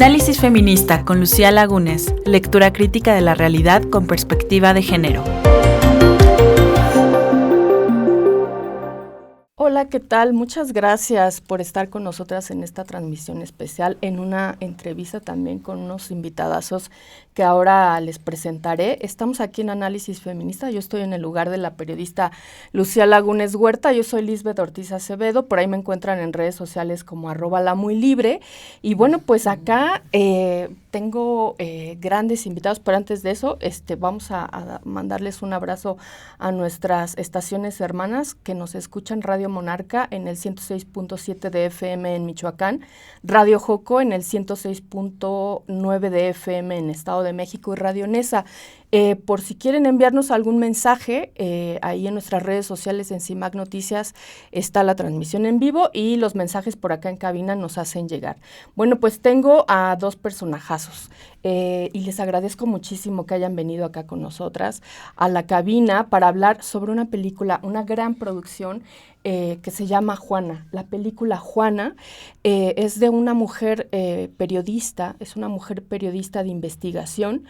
Análisis feminista con Lucía Lagunes, lectura crítica de la realidad con perspectiva de género. Hola, ¿qué tal? Muchas gracias por estar con nosotras en esta transmisión especial, en una entrevista también con unos invitadazos que ahora les presentaré. Estamos aquí en Análisis Feminista, yo estoy en el lugar de la periodista Lucía Lagunes Huerta, yo soy Lisbeth Ortiz Acevedo, por ahí me encuentran en redes sociales como @lamuylibre, y bueno, pues acá tengo grandes invitados, pero antes de eso vamos a mandarles un abrazo a nuestras estaciones hermanas que nos escuchan: Radio Monarca en el 106.7 de FM en Michoacán, Radio Joco en el 106.9 de FM en Estado de México y Radio Nesa. Por si quieren enviarnos algún mensaje, ahí en nuestras redes sociales en CIMAC Noticias está la transmisión en vivo y los mensajes por acá en cabina nos hacen llegar. Bueno, pues tengo a dos personajazos y les agradezco muchísimo que hayan venido acá con nosotras a la cabina para hablar sobre una película, una gran producción que se llama Juana. La película Juana es de una mujer periodista, es una mujer periodista de investigación,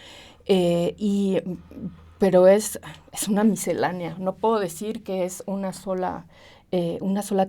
pero es una miscelánea. No puedo decir que es una sola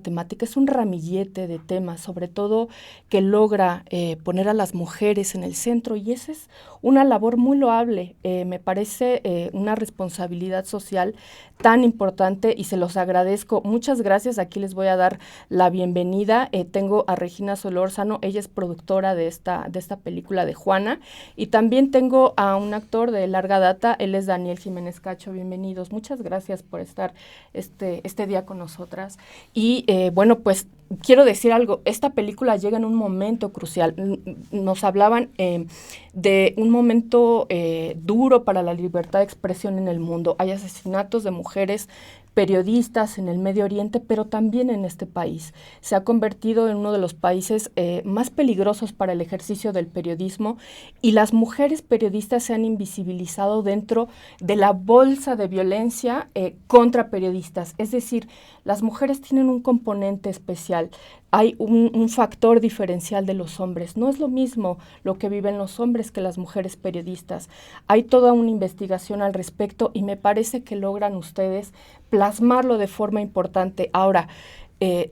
temática, es un ramillete de temas, sobre todo que logra poner a las mujeres en el centro, y esa es una labor muy loable. Me parece una responsabilidad social tan importante y se los agradezco. Muchas gracias. Aquí les voy a dar la bienvenida. Tengo a Regina Solórzano, ella es productora de esta película de Juana, y también tengo a un actor de larga data, él es Daniel Jiménez Cacho. Bienvenidos. Muchas gracias por estar este día con nosotras. Y bueno, pues quiero decir algo, esta película llega en un momento crucial. Nos hablaban de un momento duro para la libertad de expresión en el mundo. Hay asesinatos de mujeres periodistas en el Medio Oriente, pero también en este país. Se ha convertido en uno de los países más peligrosos para el ejercicio del periodismo, y las mujeres periodistas se han invisibilizado dentro de la bolsa de violencia contra periodistas. Es decir, las mujeres tienen un componente especial. Hay un factor diferencial de los hombres. No es lo mismo lo que viven los hombres que las mujeres periodistas. Hay toda una investigación al respecto y me parece que logran ustedes plasmarlo de forma importante. Ahora,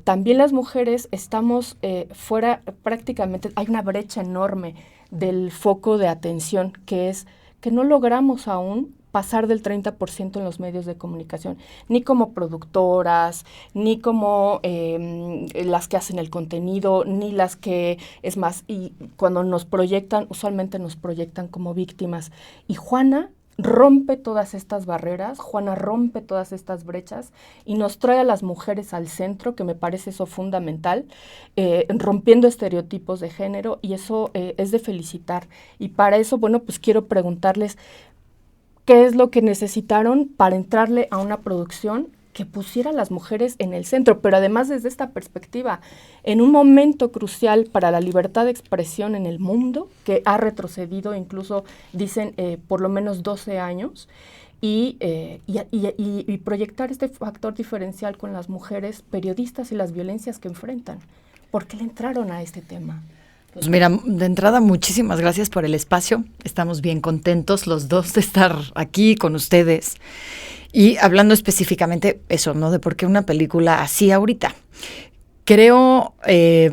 también las mujeres estamos fuera, prácticamente hay una brecha enorme del foco de atención, que es que no logramos aún pasar del 30% en los medios de comunicación, ni como productoras, ni como las que hacen el contenido, ni las que, es más, y cuando nos proyectan, usualmente nos proyectan como víctimas. Y Juana rompe todas estas barreras, Juana rompe todas estas brechas y nos trae a las mujeres al centro, que me parece eso fundamental, rompiendo estereotipos de género, y eso es de felicitar. Y para eso, bueno, pues quiero preguntarles ¿qué es lo que necesitaron para entrarle a una producción que pusiera a las mujeres en el centro? Pero además desde esta perspectiva, en un momento crucial para la libertad de expresión en el mundo, que ha retrocedido incluso, dicen, por lo menos 12 años, y proyectar este factor diferencial con las mujeres periodistas y las violencias que enfrentan. ¿Por qué le entraron a este tema? Pues mira, de entrada, muchísimas gracias por el espacio. Estamos bien contentos los dos de estar aquí con ustedes. Y hablando específicamente eso, ¿no? De por qué una película así ahorita. Creo,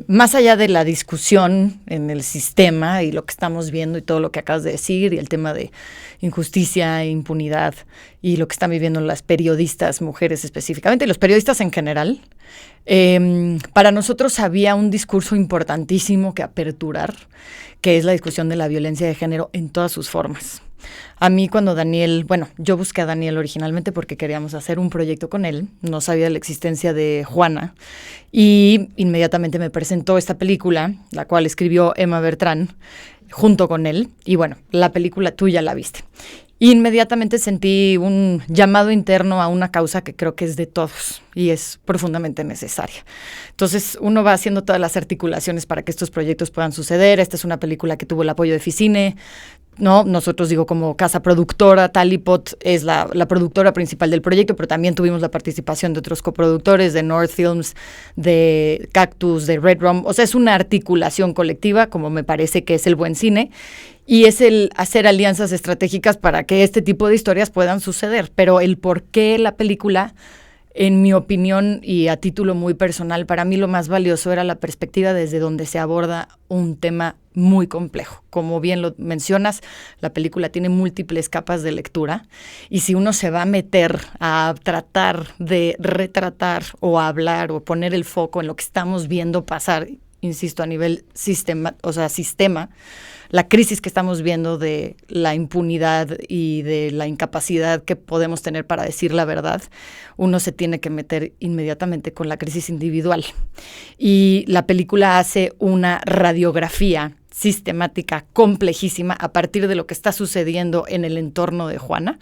más allá de la discusión en el sistema y lo que estamos viendo y todo lo que acabas de decir, y el tema de injusticia e impunidad, y lo que están viviendo las periodistas, mujeres específicamente, y los periodistas en general, para nosotros había un discurso importantísimo que aperturar, que es la discusión de la violencia de género en todas sus formas. A mí cuando Daniel, bueno, yo busqué a Daniel originalmente porque queríamos hacer un proyecto con él, no sabía de la existencia de Juana, y inmediatamente me presentó esta película, la cual escribió Emma Bertrán junto con él, y bueno, la película tú ya la viste. Inmediatamente sentí un llamado interno a una causa que creo que es de todos y es profundamente necesaria. Entonces uno va haciendo todas las articulaciones para que estos proyectos puedan suceder. Esta es una película que tuvo el apoyo de Ficine, ¿no? Nosotros, digo, como casa productora, Talipot es la productora principal del proyecto, pero también tuvimos la participación de otros coproductores, de North Films, de Cactus, de Red Rum. O sea, es una articulación colectiva, como me parece que es el buen cine, y es el hacer alianzas estratégicas para que este tipo de historias puedan suceder. Pero el por qué la película, en mi opinión y a título muy personal, para mí lo más valioso era la perspectiva desde donde se aborda un tema muy complejo. Como bien lo mencionas, la película tiene múltiples capas de lectura y si uno se va a meter a tratar de retratar o hablar o poner el foco en lo que estamos viendo pasar, insisto, a nivel sistema, la crisis que estamos viendo de la impunidad y de la incapacidad que podemos tener para decir la verdad, uno se tiene que meter inmediatamente con la crisis individual. Y la película hace una radiografía sistemática, complejísima, a partir de lo que está sucediendo en el entorno de Juana.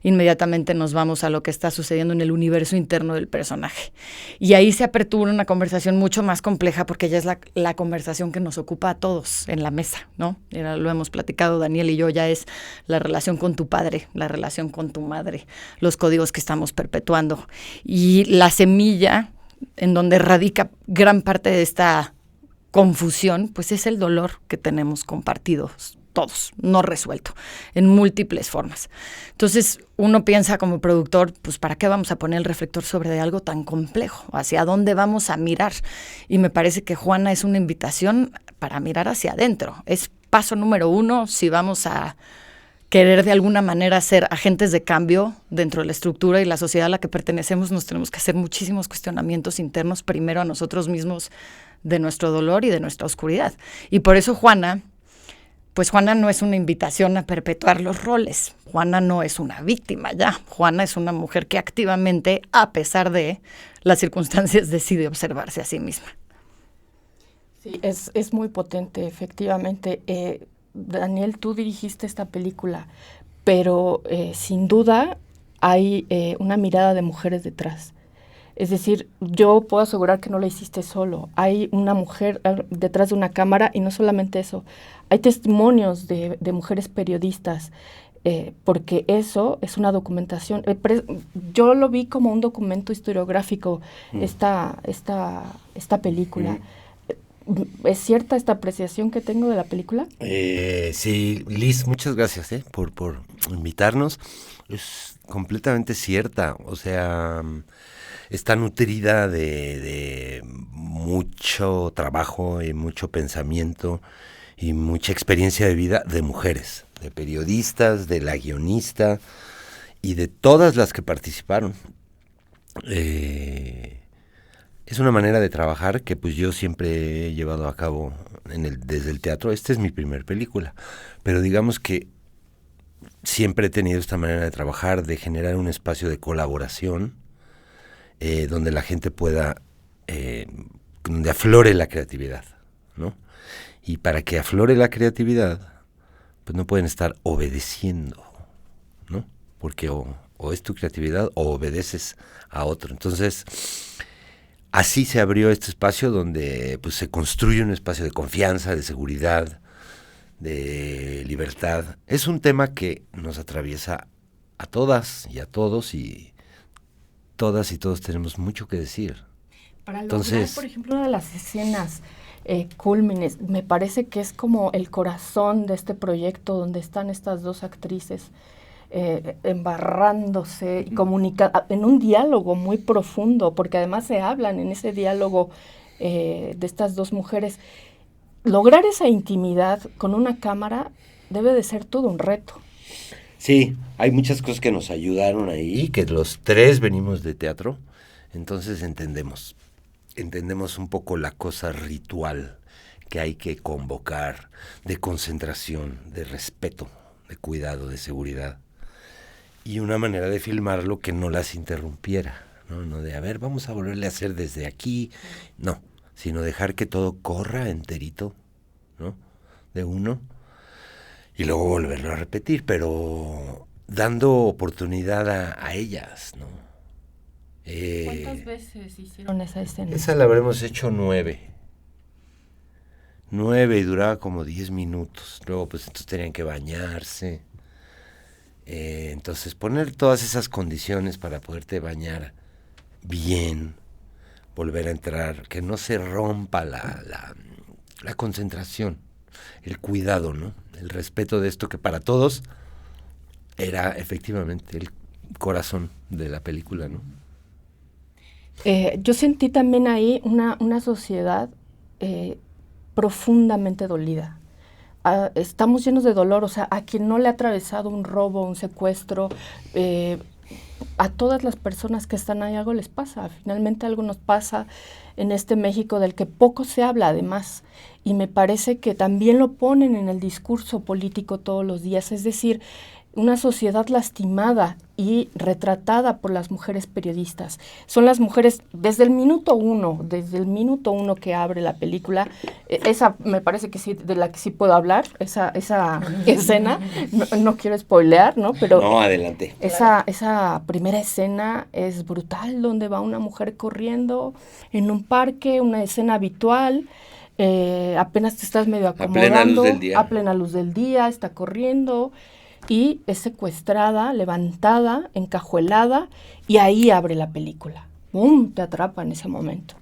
Inmediatamente nos vamos a lo que está sucediendo en el universo interno del personaje. Y ahí se apertura una conversación mucho más compleja porque ya es la conversación que nos ocupa a todos en la mesa, ¿no? Lo hemos platicado Daniel y yo, ya es la relación con tu padre, la relación con tu madre, los códigos que estamos perpetuando. Y la semilla en donde radica gran parte de esta confusión, pues es el dolor que tenemos compartidos todos, no resuelto, en múltiples formas. Entonces, uno piensa como productor, pues ¿para qué vamos a poner el reflector sobre algo tan complejo? ¿Hacia dónde vamos a mirar? Y me parece que Juana es una invitación para mirar hacia adentro. Es paso número 1 si vamos a querer de alguna manera ser agentes de cambio dentro de la estructura y la sociedad a la que pertenecemos. Nos tenemos que hacer muchísimos cuestionamientos internos, primero a nosotros mismos, de nuestro dolor y de nuestra oscuridad. Y por eso Juana no es una invitación a perpetuar los roles. Juana no es una víctima ya. Juana es una mujer que activamente, a pesar de las circunstancias, decide observarse a sí misma. Sí, es muy potente, efectivamente. Daniel, tú dirigiste esta película, pero sin duda hay una mirada de mujeres detrás. Es decir, yo puedo asegurar que no lo hiciste solo. Hay una mujer detrás de una cámara y no solamente eso. Hay testimonios de mujeres periodistas, porque eso es una documentación. Yo lo vi como un documento historiográfico, esta película. ¿Es cierta esta apreciación que tengo de la película? Sí, Liz, muchas gracias por invitarnos. Es completamente cierta, o sea, está nutrida de mucho trabajo y mucho pensamiento y mucha experiencia de vida de mujeres, de periodistas, de la guionista y de todas las que participaron. Es una manera de trabajar que pues yo siempre he llevado a cabo desde el teatro. Esta es mi primer película, pero digamos que siempre he tenido esta manera de trabajar, de generar un espacio de colaboración donde la gente pueda, donde aflore la creatividad, ¿no? Y para que aflore la creatividad, pues no pueden estar obedeciendo, ¿no? Porque o es tu creatividad o obedeces a otro. Entonces, así se abrió este espacio donde pues se construye un espacio de confianza, de seguridad, de libertad. Es un tema que nos atraviesa a todas y a todos y todas y todos tenemos mucho que decir. Para lograr, por ejemplo, una de las escenas cúlmines, me parece que es como el corazón de este proyecto donde están estas dos actrices embarrándose y en un diálogo muy profundo, porque además se hablan en ese diálogo de estas dos mujeres. Lograr esa intimidad con una cámara debe de ser todo un reto. Sí, hay muchas cosas que nos ayudaron ahí, que los tres venimos de teatro, entonces entendemos un poco la cosa ritual que hay que convocar, de concentración, de respeto, de cuidado, de seguridad. Y una manera de filmarlo que no las interrumpiera, no de, a ver, vamos a volverle a hacer desde aquí, no, sino dejar que todo corra enterito, ¿no? De uno, y luego volverlo a repetir, pero dando oportunidad a ellas, ¿no? ¿Cuántas veces hicieron esa escena? Esa la habremos hecho 9. 9 y duraba como 10 minutos. Luego pues entonces tenían que bañarse. Entonces poner todas esas condiciones para poderte bañar bien, volver a entrar, que no se rompa la concentración, el cuidado, ¿no? El respeto de esto que para todos era efectivamente el corazón de la película, ¿no? Yo sentí también ahí una sociedad profundamente dolida. Estamos llenos de dolor, o sea, a quien no le ha atravesado un robo, un secuestro, a todas las personas que están ahí algo les pasa. Finalmente algo nos pasa en este México del que poco se habla además, y me parece que también lo ponen en el discurso político todos los días, es decir, una sociedad lastimada y retratada por las mujeres periodistas. Son las mujeres desde el minuto uno que abre la película, esa me parece que sí, de la que sí puedo hablar, esa escena, no quiero spoilear, ¿no? Pero no, adelante. Esa primera escena es brutal, donde va una mujer corriendo en un parque, una escena habitual, apenas te estás medio acomodando, a plena luz del día, está corriendo, y es secuestrada, levantada, encajuelada, y ahí abre la película. ¡Bum! Te atrapa en ese momento.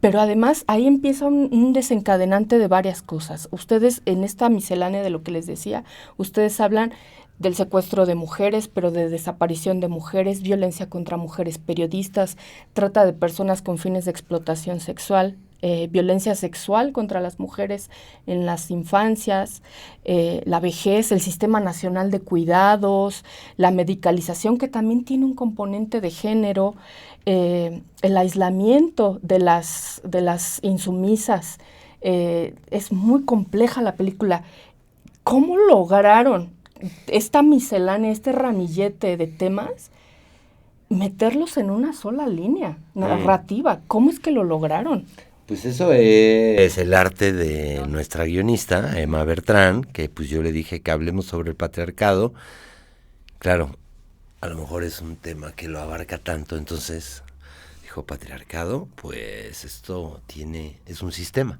Pero además ahí empieza un desencadenante de varias cosas. Ustedes, en esta miscelánea de lo que les decía, ustedes hablan del secuestro de mujeres, pero de desaparición de mujeres, violencia contra mujeres periodistas, trata de personas con fines de explotación sexual, violencia sexual contra las mujeres en las infancias, la vejez, el Sistema Nacional de Cuidados, la medicalización que también tiene un componente de género, el aislamiento de las insumisas. Es muy compleja la película. ¿Cómo lograron esta miscelánea, este ramillete de temas, meterlos en una sola línea narrativa? ¿Cómo es que lo lograron? Pues eso es el arte de nuestra guionista, Emma Bertrán, que pues yo le dije que hablemos sobre el patriarcado. Claro, a lo mejor es un tema que lo abarca tanto, entonces dijo, patriarcado, pues esto es un sistema.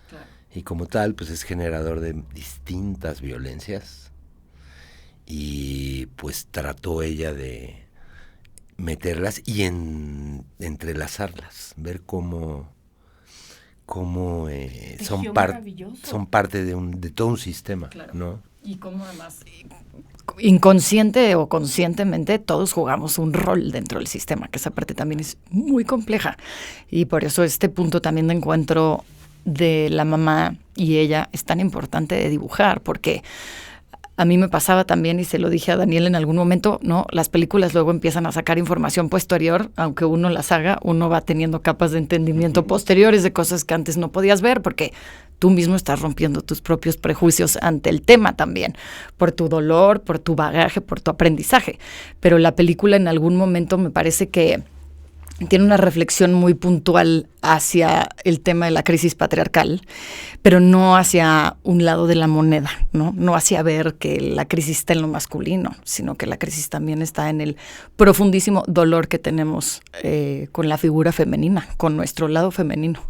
Claro. Y como tal, pues es generador de distintas violencias. Y pues trató ella de meterlas y entrelazarlas, ver cómo son parte de todo un sistema, claro, ¿no? Y cómo además, inconsciente o conscientemente, todos jugamos un rol dentro del sistema, que esa parte también es muy compleja. Y por eso este punto también de encuentro de la mamá y ella es tan importante de dibujar, porque a mí me pasaba también, y se lo dije a Daniel en algún momento, ¿no? Las películas luego empiezan a sacar información posterior, aunque uno las haga, uno va teniendo capas de entendimiento posteriores de cosas que antes no podías ver, porque tú mismo estás rompiendo tus propios prejuicios ante el tema también, por tu dolor, por tu bagaje, por tu aprendizaje. Pero la película en algún momento me parece que tiene una reflexión muy puntual hacia el tema de la crisis patriarcal, pero no hacia un lado de la moneda, no hacia ver que la crisis está en lo masculino, sino que la crisis también está en el profundísimo dolor que tenemos con la figura femenina, con nuestro lado femenino.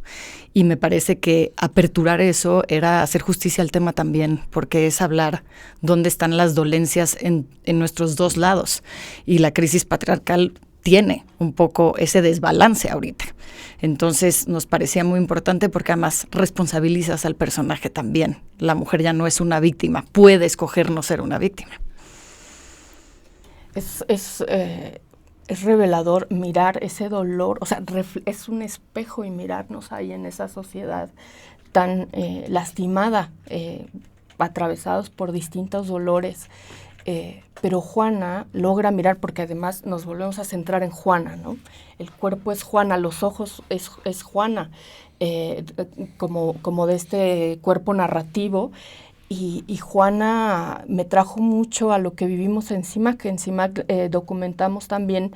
Y me parece que aperturar eso era hacer justicia al tema también, porque es hablar dónde están las dolencias en nuestros dos lados. Y la crisis patriarcal tiene un poco ese desbalance ahorita. Entonces nos parecía muy importante porque además responsabilizas al personaje también. La mujer ya no es una víctima, puede escoger no ser una víctima. Es revelador mirar ese dolor, o sea, es un espejo y mirarnos ahí en esa sociedad tan lastimada, atravesados por distintos dolores. Pero Juana logra mirar, porque además nos volvemos a centrar en Juana, ¿no? El cuerpo es Juana, los ojos es Juana, como de este cuerpo narrativo. Y Juana me trajo mucho a lo que vivimos en CIMAC, que en CIMAC documentamos también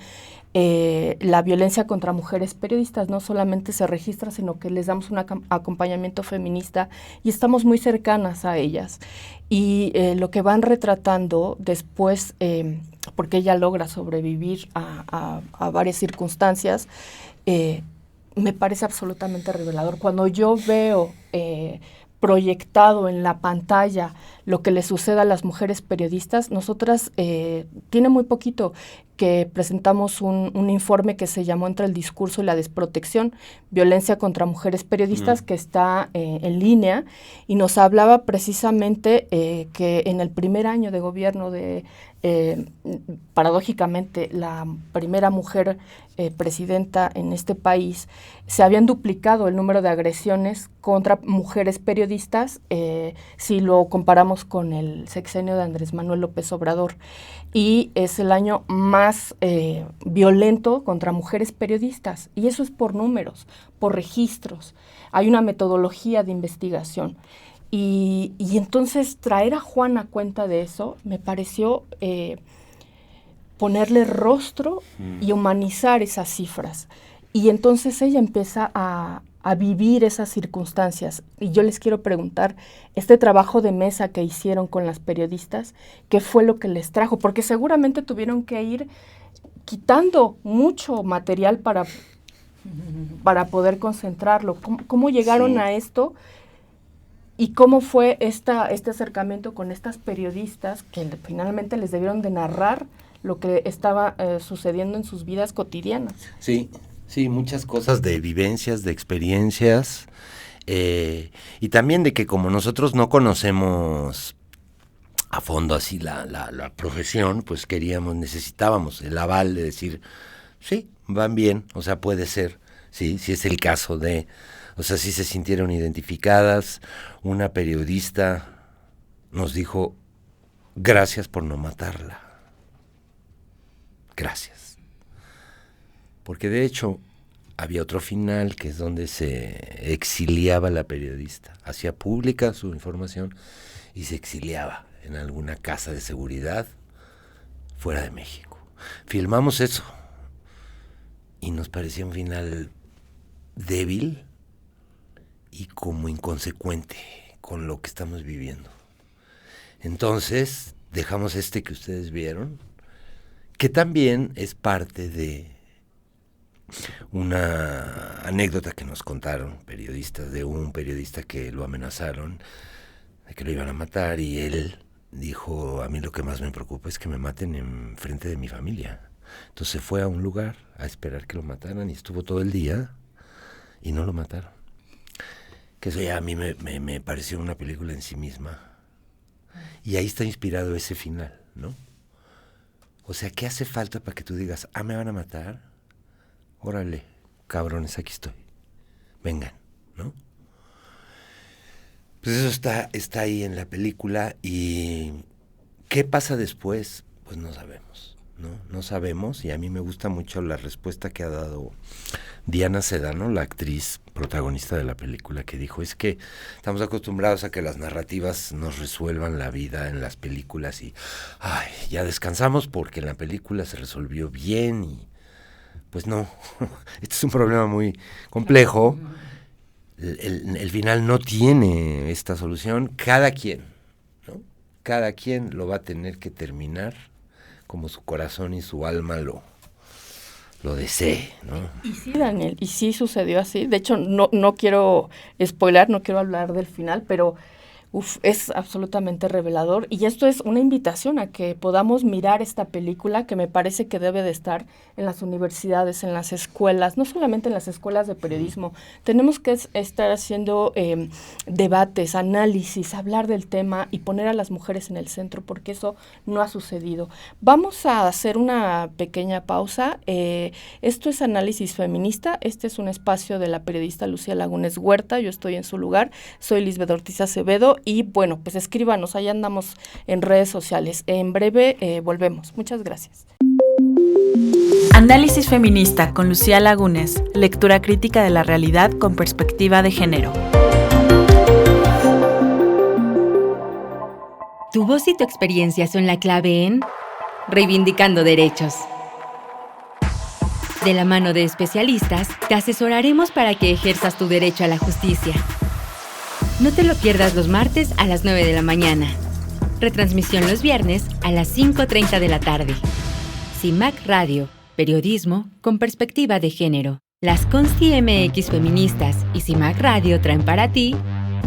la violencia contra mujeres periodistas. No solamente se registra, sino que les damos un acompañamiento feminista y estamos muy cercanas a ellas. Y lo que van retratando después, porque ella logra sobrevivir a varias circunstancias, me parece absolutamente revelador. Cuando yo veo proyectado en la pantalla lo que le sucede a las mujeres periodistas, nosotras tiene muy poquito que presentamos un informe que se llamó Entre el discurso y la desprotección, violencia contra mujeres periodistas, que está en línea, y nos hablaba precisamente que en el primer año de gobierno de, paradójicamente, la primera mujer presidenta en este país, se habían duplicado el número de agresiones contra mujeres periodistas si lo comparamos con el sexenio de Andrés Manuel López Obrador, y es el año más violento contra mujeres periodistas, y eso es por números, por registros. Hay una metodología de investigación. Y entonces traer a Juan a cuenta de eso me pareció ponerle rostro y humanizar esas cifras. Y entonces ella empieza a vivir esas circunstancias. Y yo les quiero preguntar, este trabajo de mesa que hicieron con las periodistas, ¿qué fue lo que les trajo? Porque seguramente tuvieron que ir quitando mucho material para poder concentrarlo. ¿Cómo llegaron a esto? ¿Y cómo fue este acercamiento con estas periodistas que finalmente les debieron de narrar lo que estaba sucediendo en sus vidas cotidianas? Sí, muchas cosas de vivencias, de experiencias, y también de que como nosotros no conocemos a fondo así la profesión, pues necesitábamos el aval de decir, sí, van bien, o sea, puede ser, sí es el caso de... O sea, sí se sintieron identificadas. Una periodista nos dijo, gracias por no matarla. Gracias. Porque de hecho había otro final que es donde se exiliaba la periodista. Hacía pública su información y se exiliaba en alguna casa de seguridad fuera de México. Filmamos eso y nos parecía un final débil y como inconsecuente con lo que estamos viviendo. Entonces, dejamos que ustedes vieron, que también es parte de una anécdota que nos contaron periodistas, de un periodista que lo amenazaron, de que lo iban a matar, y él dijo, a mí lo que más me preocupa es que me maten en frente de mi familia. Entonces fue a un lugar a esperar que lo mataran y estuvo todo el día y no lo mataron. Que eso ya a mí me pareció una película en sí misma. Y ahí está inspirado ese final, ¿no? O sea, ¿qué hace falta para que tú digas, me van a matar? Órale, cabrones, aquí estoy. Vengan, ¿no? Pues eso está ahí en la película. Y ¿qué pasa después? Pues no sabemos, ¿no? No sabemos, y a mí me gusta mucho la respuesta que ha dado Diana Sedano, la actriz protagonista de la película, que dijo, es que estamos acostumbrados a que las narrativas nos resuelvan la vida en las películas y ya descansamos porque en la película se resolvió bien, y pues no, este es un problema muy complejo. El final no tiene esta solución. Cada quien, ¿no? Cada quien lo va a tener que terminar como su corazón y su alma lo desee, ¿no? Y sí, Daniel, y sí sucedió así. De hecho, no quiero spoiler, no quiero hablar del final, pero es absolutamente revelador. Y esto es una invitación a que podamos mirar esta película, que me parece que debe de estar en las universidades, en las escuelas, no solamente en las escuelas de periodismo. Tenemos que estar haciendo debates, análisis, hablar del tema y poner a las mujeres en el centro, porque eso no ha sucedido. Vamos a hacer una pequeña pausa. Esto es Análisis Feminista. Este es un espacio de la periodista Lucía Lagunes Huerta. Yo estoy en su lugar. Soy Lisbeth Ortiz Acevedo. Y bueno, pues escríbanos, allá andamos en redes sociales. En breve volvemos. Muchas gracias. Análisis Feminista con Lucía Lagunes, lectura crítica de la realidad con perspectiva de género. Tu voz y tu experiencia son la clave en Reivindicando Derechos. De la mano de especialistas, te asesoraremos para que ejerzas tu derecho a la justicia. No te lo pierdas los martes a las 9 de la mañana. Retransmisión los viernes a las 5:30 de la tarde. CIMAC Radio, periodismo con perspectiva de género. Las Consti MX Feministas y CIMAC Radio traen para ti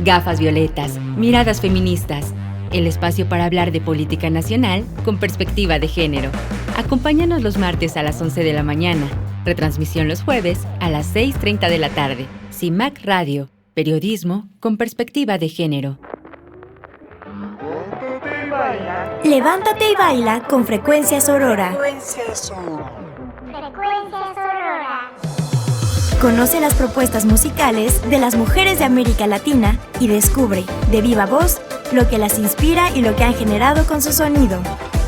Gafas violetas, miradas feministas. El espacio para hablar de política nacional con perspectiva de género. Acompáñanos los martes a las 11 de la mañana. Retransmisión los jueves a las 6:30 de la tarde. CIMAC Radio. Periodismo con perspectiva de género. Levántate y baila con Frecuencia Sorora. Conoce las propuestas musicales de las mujeres de América Latina y descubre, de viva voz, lo que las inspira y lo que han generado con su sonido.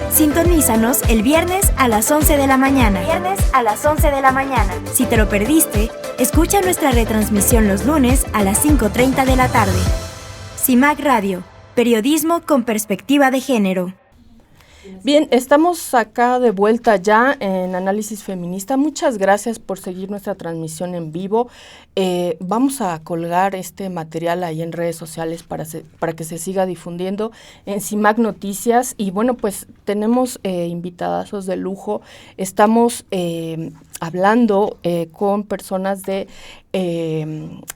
Sintonízanos el viernes a las 11 de la mañana. Si te lo perdiste, escucha nuestra retransmisión los lunes a las 5:30 de la tarde. CIMAC Radio, periodismo con perspectiva de género. Bien, estamos acá de vuelta ya en Análisis Feminista. Muchas gracias por seguir nuestra transmisión en vivo. Vamos a colgar este material ahí en redes sociales para que se siga difundiendo en CIMAC Noticias. Y bueno, pues tenemos invitadazos de lujo. Estamos hablando con personas que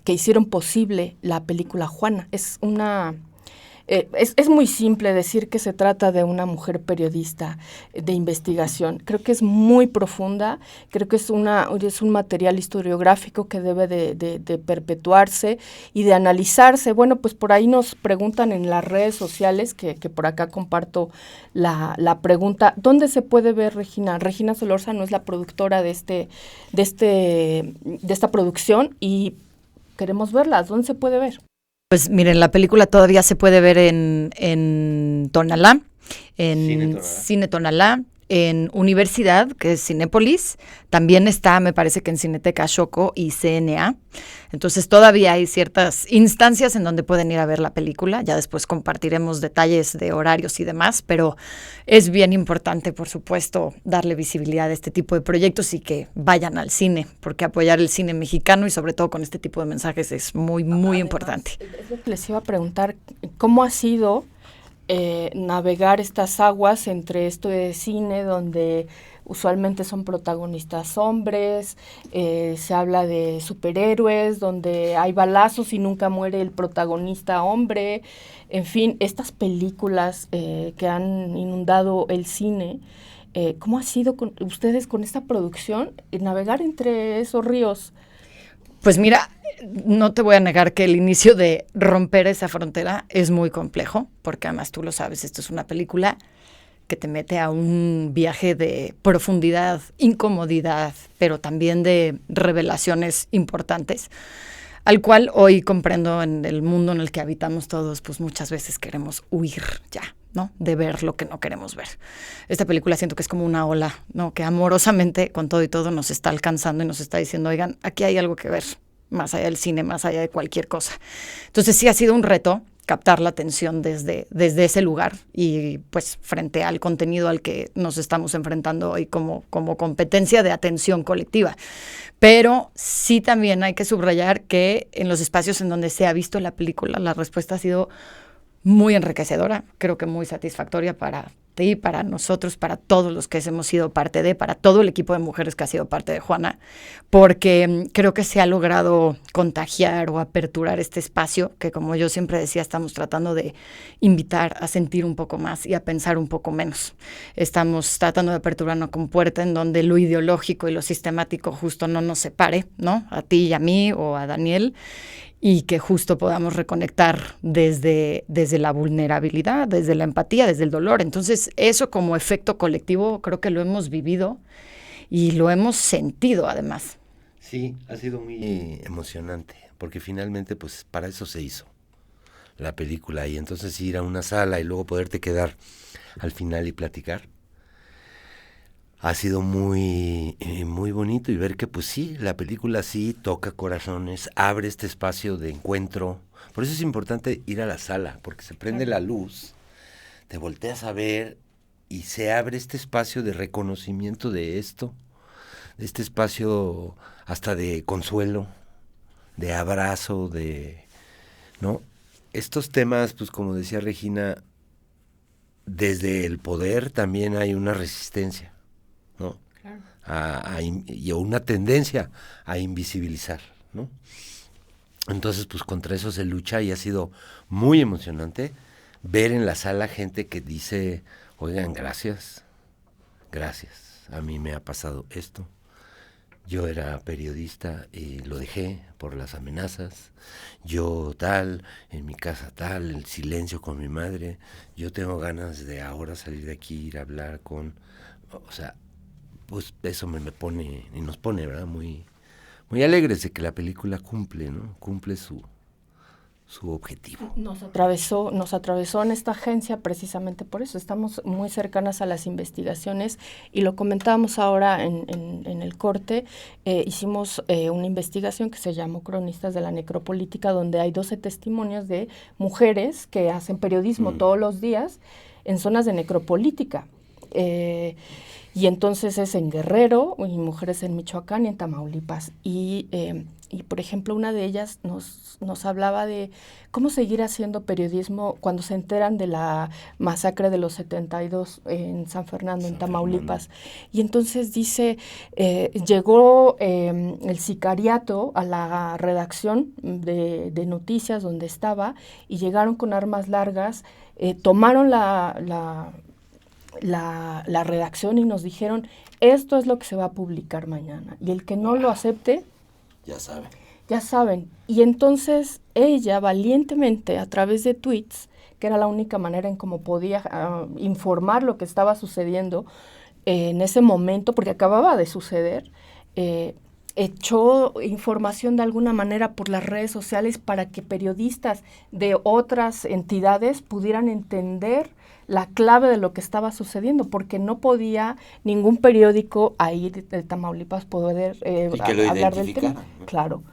hicieron posible la película Juana. Es muy simple decir que se trata de una mujer periodista de investigación. Creo que es muy profunda, creo que es un material historiográfico que debe de perpetuarse y de analizarse. Bueno, pues por ahí nos preguntan en las redes sociales, que por acá comparto la pregunta, ¿dónde se puede ver Regina? Regina Solórzano es la productora de esta producción y queremos verlas. ¿Dónde se puede ver? Pues miren, la película todavía se puede ver en Tonalá, en Cine Tonalá, en Universidad, que es Cinépolis. También está, me parece que en Cineteca Xoco y CNA. Entonces todavía hay ciertas instancias en donde pueden ir a ver la película. Ya después compartiremos detalles de horarios y demás, pero es bien importante, por supuesto, darle visibilidad a este tipo de proyectos y que vayan al cine, porque apoyar el cine mexicano y sobre todo con este tipo de mensajes es muy, muy importante. Es lo que les iba a preguntar, ¿cómo ha sido navegar estas aguas entre esto de cine donde usualmente son protagonistas hombres, se habla de superhéroes, donde hay balazos y nunca muere el protagonista hombre, en fin, estas películas que han inundado el cine? ¿Cómo ha sido ustedes con esta producción navegar entre esos ríos? Pues mira, no te voy a negar que el inicio de romper esa frontera es muy complejo, porque además tú lo sabes, esto es una película que te mete a un viaje de profundidad, incomodidad, pero también de revelaciones importantes, al cual hoy comprendo en el mundo en el que habitamos todos, pues muchas veces queremos huir ya, ¿no? De ver lo que no queremos ver. Esta película siento que es como una ola, ¿no? Que amorosamente, con todo y todo, nos está alcanzando y nos está diciendo, oigan, aquí hay algo que ver, más allá del cine, más allá de cualquier cosa. Entonces sí ha sido un reto captar la atención desde ese lugar y pues frente al contenido al que nos estamos enfrentando hoy como competencia de atención colectiva. Pero sí también hay que subrayar que en los espacios en donde se ha visto la película, la respuesta ha sido muy enriquecedora, creo que muy satisfactoria para ti, para nosotros, para todos los que hemos sido parte para todo el equipo de mujeres que ha sido parte de Juana, porque creo que se ha logrado contagiar o aperturar este espacio que, como yo siempre decía, estamos tratando de invitar a sentir un poco más y a pensar un poco menos. Estamos tratando de aperturar una compuerta en donde lo ideológico y lo sistemático justo no nos separe, ¿no? A ti y a mí o a Daniel, y que justo podamos reconectar desde la vulnerabilidad, desde la empatía, desde el dolor. Entonces, eso como efecto colectivo creo que lo hemos vivido y lo hemos sentido además. Sí, ha sido muy emocionante, porque finalmente pues para eso se hizo la película, y entonces ir a una sala y luego poderte quedar al final y platicar. Ha sido muy bonito, y ver que pues sí, la película sí toca corazones, abre este espacio de encuentro. Por eso es importante ir a la sala, porque se prende la luz, te volteas a ver y se abre este espacio de reconocimiento de esto, de este espacio hasta de consuelo, de abrazo, ¿no? Estos temas, pues como decía Regina, desde el poder también hay una resistencia, ¿no? Claro. Y una tendencia a invisibilizar, ¿no? Entonces, pues contra eso se lucha y ha sido muy emocionante ver en la sala gente que dice, oigan, gracias, a mí me ha pasado esto. Yo era periodista y lo dejé por las amenazas. Yo tal, en mi casa tal, el silencio con mi madre. Yo tengo ganas de ahora salir de aquí, ir a hablar con... O sea, pues eso me pone, y nos pone, ¿verdad? Muy, muy alegres de que la película cumple, ¿no? Cumple su objetivo. Nos atravesó en esta agencia precisamente por eso. Estamos muy cercanas a las investigaciones y lo comentábamos ahora en el corte. Hicimos una investigación que se llamó Cronistas de la Necropolítica, donde hay 12 testimonios de mujeres que hacen periodismo todos los días en zonas de necropolítica. Y entonces es en Guerrero y mujeres en Michoacán y en Tamaulipas. Y por ejemplo, una de ellas nos hablaba de cómo seguir haciendo periodismo cuando se enteran de la masacre de los 72 en San Fernando, en Tamaulipas. Y entonces dice, llegó el sicariato a la redacción de noticias donde estaba y llegaron con armas largas, tomaron la redacción y nos dijeron, esto es lo que se va a publicar mañana. Y el que no lo acepte, ya saben. Y entonces ella valientemente, a través de tweets, que era la única manera en cómo podía informar lo que estaba sucediendo en ese momento, porque acababa de suceder, echó información de alguna manera por las redes sociales para que periodistas de otras entidades pudieran entender la clave de lo que estaba sucediendo, porque no podía ningún periódico ahí de Tamaulipas poder hablar del tema. Claro.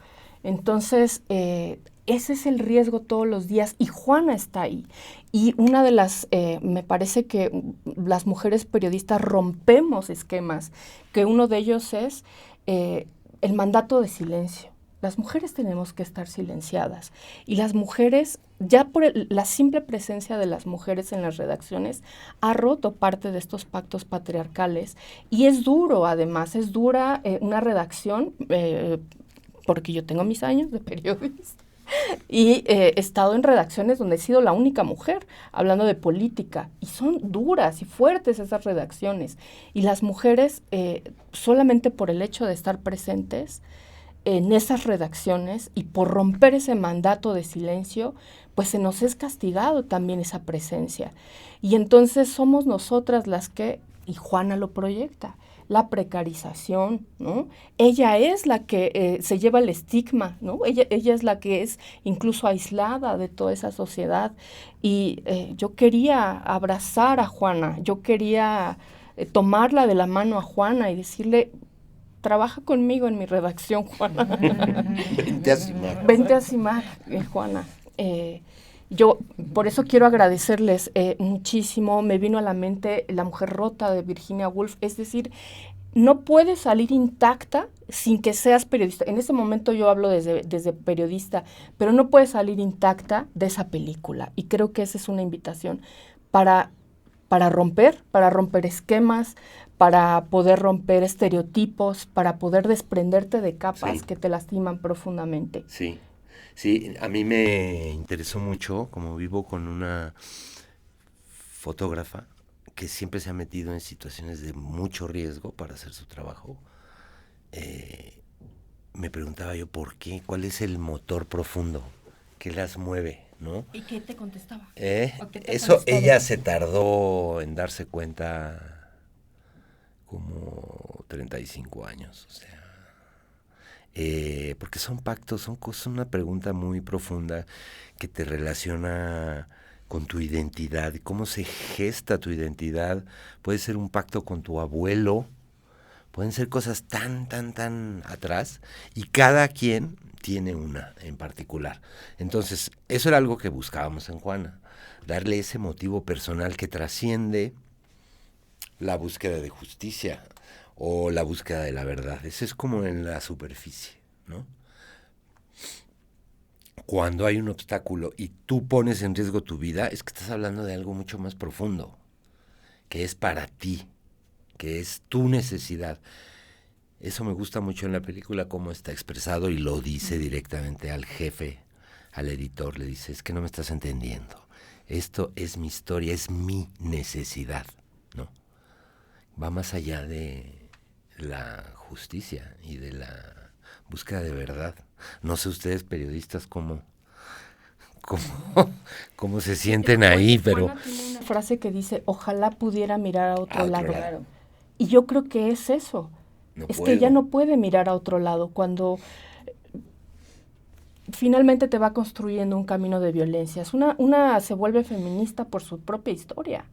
Entonces, ese es el riesgo todos los días y Juana está ahí. Y una de las, me parece que las mujeres periodistas rompemos esquemas, que uno de ellos es el mandato de silencio. Las mujeres tenemos que estar silenciadas y las mujeres, ya por la simple presencia de las mujeres en las redacciones, ha roto parte de estos pactos patriarcales y es duro, además, es dura una redacción, porque yo tengo mis años de periodista y he estado en redacciones donde he sido la única mujer hablando de política y son duras y fuertes esas redacciones y las mujeres solamente por el hecho de estar presentes en esas redacciones y por romper ese mandato de silencio, pues se nos es castigado también esa presencia. Y entonces somos nosotras las que, y Juana lo proyecta, la precarización, ¿no? Ella es la que se lleva el estigma, ¿no? Ella es la que es incluso aislada de toda esa sociedad. Y yo quería abrazar a Juana, yo quería tomarla de la mano a Juana y decirle, trabaja conmigo en mi redacción, Juana. Vente a CIMAC, Juana. Yo por eso quiero agradecerles muchísimo. Me vino a la mente La mujer rota de Virginia Woolf. Es decir, no puedes salir intacta sin que seas periodista. En ese momento yo hablo desde periodista, pero no puedes salir intacta de esa película. Y creo que esa es una invitación para romper esquemas, para poder romper estereotipos, para poder desprenderte de capas que te lastiman profundamente. Sí, a mí me interesó mucho, como vivo con una fotógrafa que siempre se ha metido en situaciones de mucho riesgo para hacer su trabajo. Me preguntaba yo por qué, cuál es el motor profundo que las mueve, ¿no? ¿Y qué te contestaba? Eso ella se tardó en darse cuenta como 35 años, o sea, porque son pactos, son cosas, una pregunta muy profunda que te relaciona con tu identidad, cómo se gesta tu identidad. Puede ser un pacto con tu abuelo, pueden ser cosas tan atrás, y cada quien tiene una en particular. Entonces, eso era algo que buscábamos en Juana, darle ese motivo personal que trasciende la búsqueda de justicia o la búsqueda de la verdad. Eso es como en la superficie, ¿no? Cuando hay un obstáculo y tú pones en riesgo tu vida, es que estás hablando de algo mucho más profundo, que es para ti, que es tu necesidad. Eso me gusta mucho en la película, cómo está expresado y lo dice directamente al jefe, al editor, le dice, es que no me estás entendiendo. Esto es mi historia, es mi necesidad, ¿no? Va más allá de la justicia y de la búsqueda de verdad. No sé ustedes, periodistas, cómo se sienten ahí, pero... Juana tiene una frase que dice, ojalá pudiera mirar a otro lado. Lado. Y yo creo que es eso. No es puedo. que ella no puede mirar a otro lado cuando finalmente te va construyendo un camino de violencia. Una se vuelve feminista por su propia historia.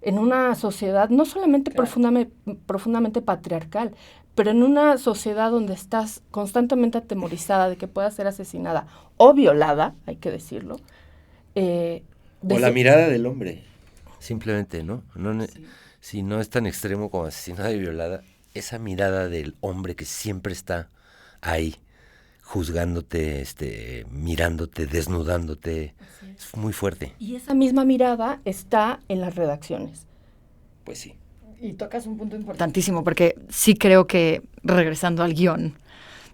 En una sociedad no solamente profundamente patriarcal, pero en una sociedad donde estás constantemente atemorizada de que puedas ser asesinada o violada, hay que decirlo. O la mirada del hombre, simplemente, ¿no? Si no es tan extremo como asesinada y violada, esa mirada del hombre que siempre está ahí, juzgándote, mirándote, desnudándote, es muy fuerte. Y esa misma mirada está en las redacciones. Pues sí. Y tocas un punto importantísimo, porque sí creo que, regresando al guión,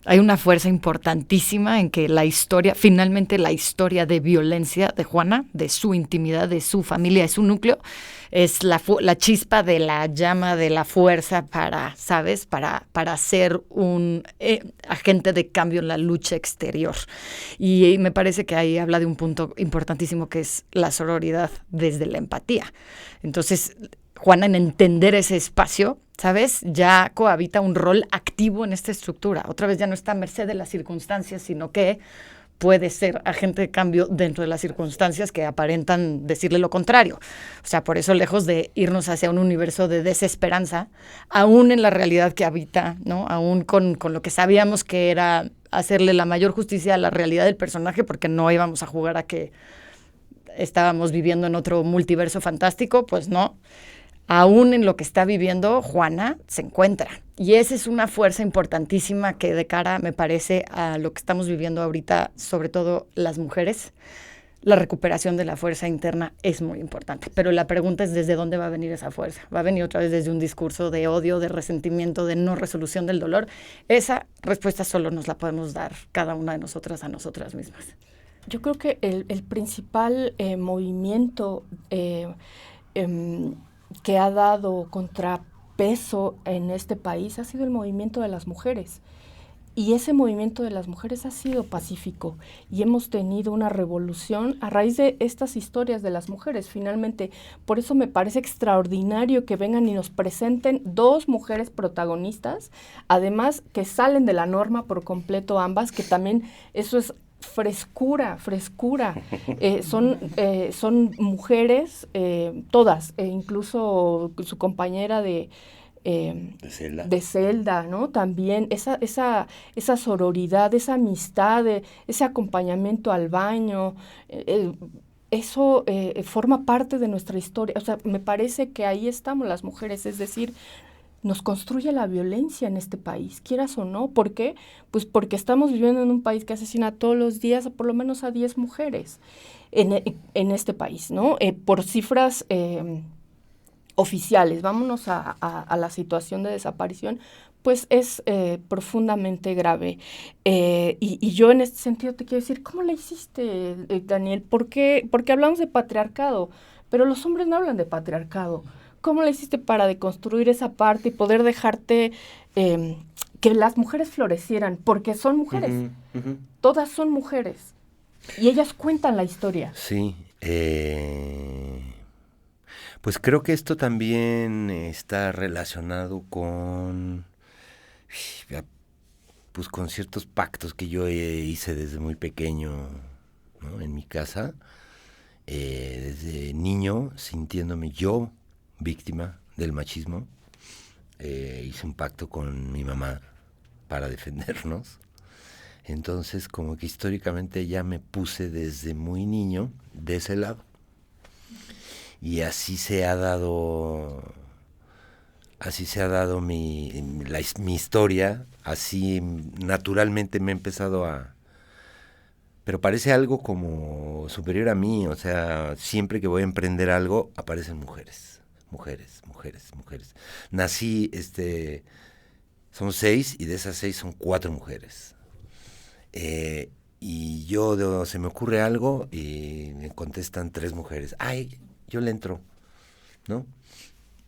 hay una fuerza importantísima en que finalmente la historia de violencia de Juana, de su intimidad, de su familia, de su núcleo, es la chispa de la llama, de la fuerza para, ¿sabes? Para ser un agente de cambio en la lucha exterior. Y me parece que ahí habla de un punto importantísimo que es la sororidad desde la empatía. Entonces, Juana, en entender ese espacio, ¿sabes? Ya cohabita un rol activo en esta estructura. Otra vez ya no está a merced de las circunstancias, sino que puede ser agente de cambio dentro de las circunstancias que aparentan decirle lo contrario. O sea, por eso, lejos de irnos hacia un universo de desesperanza, aún en la realidad que habita, ¿no? Aún con lo que sabíamos que era hacerle la mayor justicia a la realidad del personaje, porque no íbamos a jugar a que estábamos viviendo en otro multiverso fantástico, pues no. Aún en lo que está viviendo, Juana se encuentra. Y esa es una fuerza importantísima que de cara, me parece, a lo que estamos viviendo ahorita, sobre todo las mujeres, la recuperación de la fuerza interna es muy importante. Pero la pregunta es ¿desde dónde va a venir esa fuerza? ¿Va a venir otra vez desde un discurso de odio, de resentimiento, de no resolución del dolor? Esa respuesta solo nos la podemos dar cada una de nosotras a nosotras mismas. Yo creo que el principal movimiento que ha dado contrapeso en este país ha sido el movimiento de las mujeres. Y ese movimiento de las mujeres ha sido pacífico y hemos tenido una revolución a raíz de estas historias de las mujeres. Finalmente, por eso me parece extraordinario que vengan y nos presenten 2 mujeres protagonistas, además que salen de la norma por completo ambas, que también eso es frescura. Son mujeres, todas, incluso su compañera de Zelda, ¿no? También esa sororidad, esa amistad, ese acompañamiento al baño, eso forma parte de nuestra historia. O sea, me parece que ahí estamos las mujeres, es decir, nos construye la violencia en este país, quieras o no. ¿Por qué? Pues porque estamos viviendo en un país que asesina todos los días por lo menos a 10 mujeres en este país, ¿no? Por cifras oficiales, vámonos a la situación de desaparición, pues es profundamente grave. Y yo en este sentido te quiero decir, ¿cómo le hiciste, Daniel? Porque hablamos de patriarcado, pero los hombres no hablan de patriarcado. ¿Cómo le hiciste para deconstruir esa parte y poder dejarte que las mujeres florecieran? Porque son mujeres, todas son mujeres, y ellas cuentan la historia. Sí, pues creo que esto también está relacionado con ciertos pactos que yo hice desde muy pequeño, ¿no? En mi casa, desde niño, sintiéndome yo víctima del machismo, hice un pacto con mi mamá para defendernos. Entonces, como que históricamente ya me puse desde muy niño de ese lado. Y así se ha dado mi historia, así naturalmente me he empezado pero parece algo como superior a mí, o sea, siempre que voy a emprender algo, aparecen mujeres. Nací Somos 6 y de esas 6 son 4 mujeres. Y se me ocurre algo y me contestan 3 mujeres. ¡Ay, yo le entro! ¿No?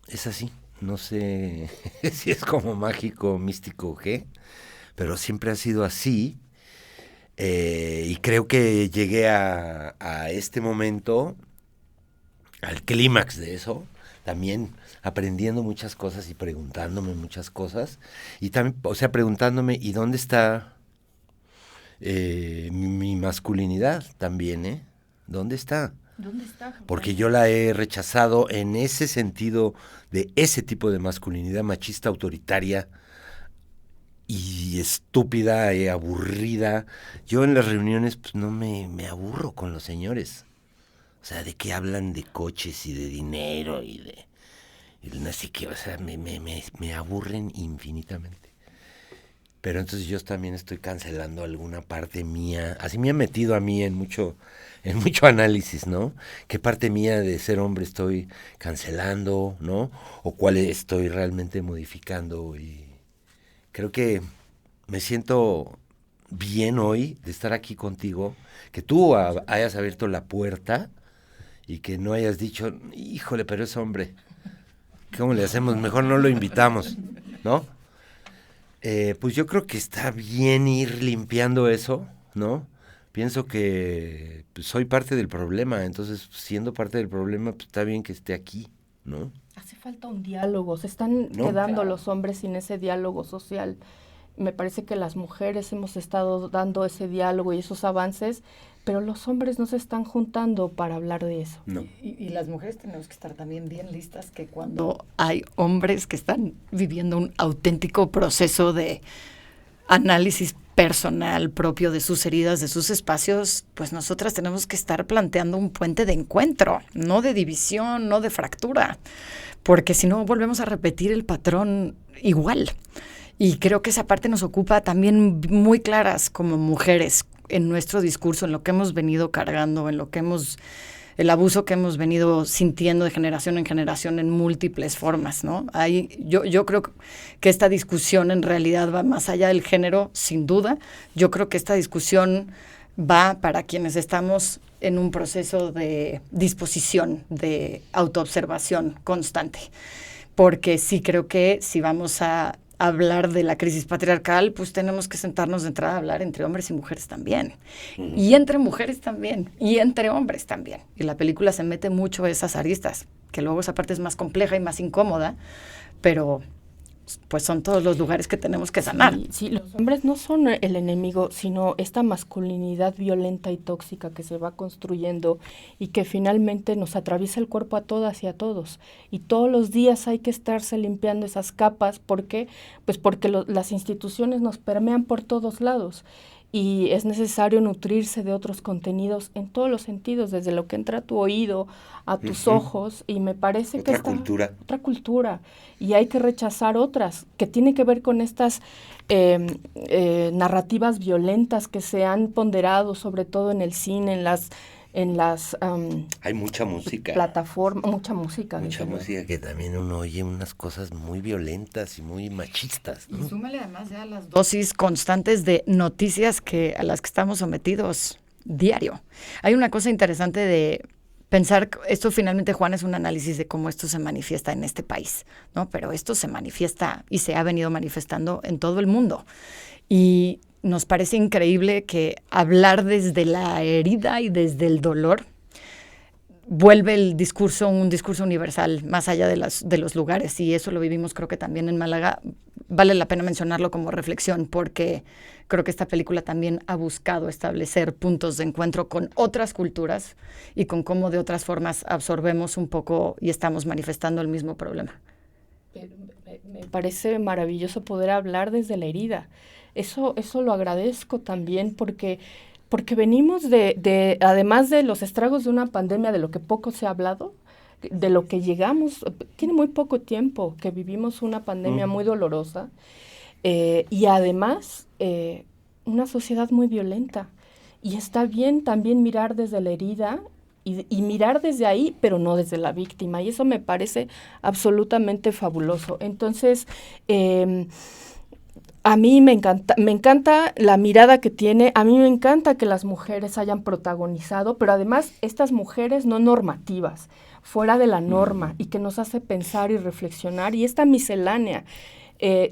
Es así. No sé si es como mágico, místico o qué, pero siempre ha sido así. Y creo que llegué a este momento, al clímax de eso, también aprendiendo muchas cosas y preguntándome muchas cosas. Y también, preguntándome, ¿y dónde está mi masculinidad también, ¿Dónde está? ¿Dónde está? Porque yo la he rechazado en ese sentido de ese tipo de masculinidad machista, autoritaria y estúpida, aburrida. Yo en las reuniones pues no me aburro con los señores. O sea, de que hablan de coches y de dinero y no sé qué, o sea, me aburren infinitamente. Pero entonces yo también estoy cancelando alguna parte mía. Así me ha metido a mí en mucho análisis, ¿no? ¿Qué parte mía de ser hombre estoy cancelando, ¿no? O cuál estoy realmente modificando. Y creo que me siento bien hoy de estar aquí contigo, que tú hayas abierto la puerta y que no hayas dicho, híjole, pero es hombre. ¿Cómo le hacemos? Mejor no lo invitamos, ¿no? Pues yo creo que está bien ir limpiando eso, ¿no? Pienso que pues, soy parte del problema, entonces siendo parte del problema, pues está bien que esté aquí, ¿no? Hace falta un diálogo, se están quedando los hombres sin ese diálogo social. Me parece que las mujeres hemos estado dando ese diálogo y esos avances, pero los hombres no se están juntando para hablar de eso. No. Y las mujeres tenemos que estar también bien listas que cuando hay hombres que están viviendo un auténtico proceso de análisis personal propio de sus heridas, de sus espacios, pues nosotras tenemos que estar planteando un puente de encuentro, no de división, no de fractura, porque si no volvemos a repetir el patrón igual. Y creo que esa parte nos ocupa también muy claras como mujeres en nuestro discurso, en lo que hemos venido cargando, en lo que el abuso que hemos venido sintiendo de generación en generación en múltiples formas, ¿no? Yo creo que esta discusión en realidad va más allá del género, sin duda. Yo creo que esta discusión va para quienes estamos en un proceso de disposición, de autoobservación constante. Porque sí creo que si vamos a hablar de la crisis patriarcal, pues tenemos que sentarnos de entrada a hablar entre hombres y mujeres también. Y entre mujeres también. Y entre hombres también. Y la película se mete mucho esas aristas, que luego esa parte es más compleja y más incómoda, pero pues son todos los lugares que tenemos que sanar. Sí, los hombres no son el enemigo, sino esta masculinidad violenta y tóxica que se va construyendo y que finalmente nos atraviesa el cuerpo a todas y a todos. Y todos los días hay que estarse limpiando esas capas. ¿Por qué? Pues porque las instituciones nos permean por todos lados. Y es necesario nutrirse de otros contenidos en todos los sentidos, desde lo que entra a tu oído, a tus ojos, y me parece que otra cultura, y hay que rechazar otras, que tiene que ver con estas narrativas violentas que se han ponderado, sobre todo en el cine, en las hay mucha música. Plataformas, mucha música. Mucha música que también uno oye unas cosas muy violentas y muy machistas, ¿no? Y súmale además ya las dosis constantes de noticias a las que estamos sometidos diario. Hay una cosa interesante de pensar, esto finalmente, Juan, es un análisis de cómo esto se manifiesta en este país, ¿no? Pero esto se manifiesta y se ha venido manifestando en todo el mundo. Y nos parece increíble que hablar desde la herida y desde el dolor vuelve el discurso un discurso universal, más allá de los lugares, y eso lo vivimos creo que también en Málaga. Vale la pena mencionarlo como reflexión, porque creo que esta película también ha buscado establecer puntos de encuentro con otras culturas y con cómo de otras formas absorbemos un poco y estamos manifestando el mismo problema. Me parece maravilloso poder hablar desde la herida. Eso lo agradezco también porque venimos de además de los estragos de una pandemia, de lo que poco se ha hablado, de lo que llegamos, tiene muy poco tiempo que vivimos una pandemia muy dolorosa, y además una sociedad muy violenta. Y está bien también mirar desde la herida y mirar desde ahí, pero no desde la víctima. Y eso me parece absolutamente fabuloso. Entonces, A mí me encanta la mirada que tiene, a mí me encanta que las mujeres hayan protagonizado, pero además estas mujeres no normativas, fuera de la norma, y que nos hace pensar y reflexionar, y esta miscelánea.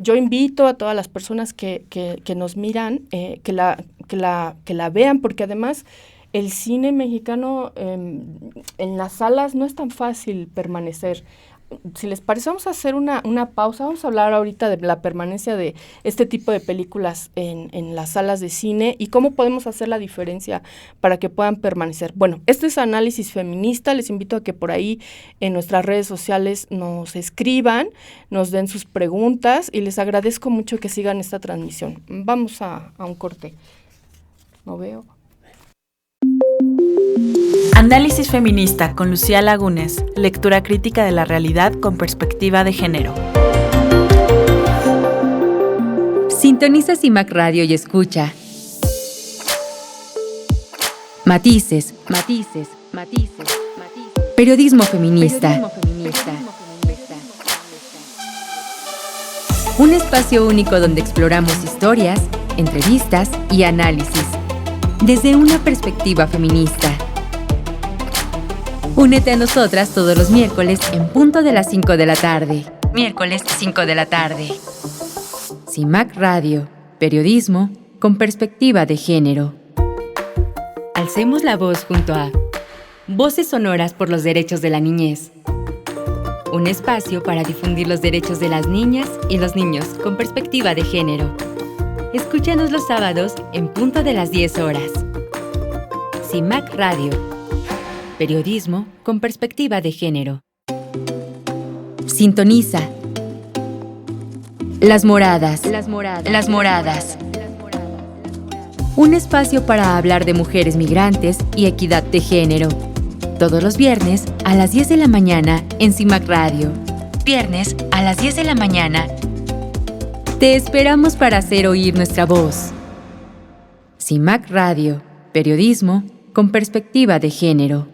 Yo invito a todas las personas que nos miran, que la vean, porque además el cine mexicano en las salas no es tan fácil permanecer. Si les parece, vamos a hacer una pausa. Vamos a hablar ahorita de la permanencia de este tipo de películas en las salas de cine y cómo podemos hacer la diferencia para que puedan permanecer. Bueno, este es Análisis Feminista. Les invito a que por ahí en nuestras redes sociales nos escriban, nos den sus preguntas y les agradezco mucho que sigan esta transmisión. Vamos a un corte. No veo. Análisis Feminista con Lucía Lagunes, lectura crítica de la realidad con perspectiva de género. Sintoniza CIMAC Radio y escucha Matices, matices, matices, matices. Periodismo feminista. Un espacio único donde exploramos historias, entrevistas y análisis desde una perspectiva feminista. Únete a nosotras todos los miércoles en punto de las 5 de la tarde. Miércoles 5 de la tarde. CIMAC Radio, periodismo con perspectiva de género. Alcemos la voz junto a Voces Sonoras por los Derechos de la Niñez. Un espacio para difundir los derechos de las niñas y los niños con perspectiva de género. Escúchanos los sábados en punto de las 10 horas. CIMAC Radio. Periodismo con perspectiva de género. Sintoniza. Las Moradas. Las Moradas. Un espacio para hablar de mujeres migrantes y equidad de género. Todos los viernes a las 10 de la mañana en CIMAC Radio. Viernes a las 10 de la mañana. Te esperamos para hacer oír nuestra voz. CIMAC Radio. Periodismo con perspectiva de género.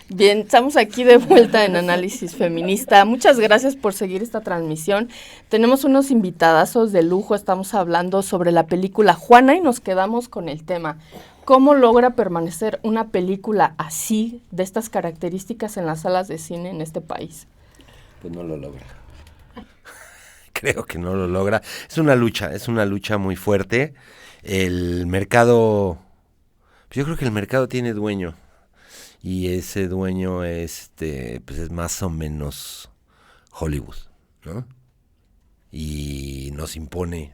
Bien, estamos aquí de vuelta en Análisis Feminista. Muchas gracias por seguir esta transmisión. Tenemos unos invitadazos de lujo. Estamos hablando sobre la película Juana y nos quedamos con el tema. ¿Cómo logra permanecer una película así, de estas características en las salas de cine en este país? Pues no lo logra. Creo que no lo logra. Es una lucha muy fuerte. El mercado, yo creo que el mercado tiene dueño. Y ese dueño pues es más o menos Hollywood, ¿no? Y nos impone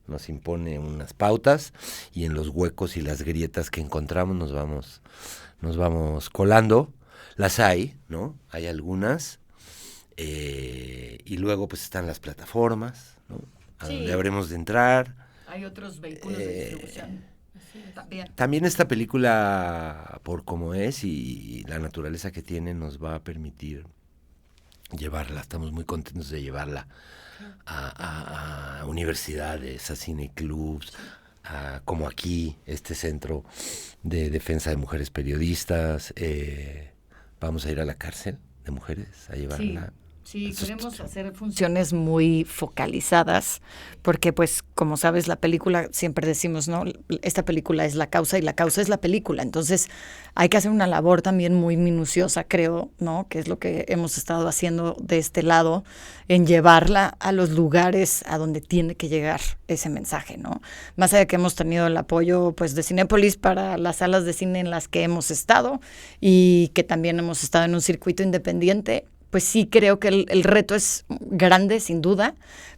unas pautas y en los huecos y las grietas que encontramos nos vamos colando. Las hay, ¿no? Hay algunas. Y luego pues están las plataformas, ¿no? A donde habremos de entrar. Hay otros vehículos de distribución. También esta película, por cómo es y la naturaleza que tiene, nos va a permitir llevarla. Estamos muy contentos de llevarla a universidades, a cineclubs, como aquí, este centro de defensa de mujeres periodistas. Vamos a ir a la cárcel de mujeres a llevarla. Sí, queremos hacer funciones muy focalizadas, porque pues como sabes la película, siempre decimos, ¿no? Esta película es la causa y la causa es la película, entonces hay que hacer una labor también muy minuciosa, creo, ¿no? Que es lo que hemos estado haciendo de este lado, en llevarla a los lugares a donde tiene que llegar ese mensaje, ¿no? Más allá de que hemos tenido el apoyo pues de Cinépolis para las salas de cine en las que hemos estado y que también hemos estado en un circuito independiente, pues sí creo que el reto es grande, sin duda,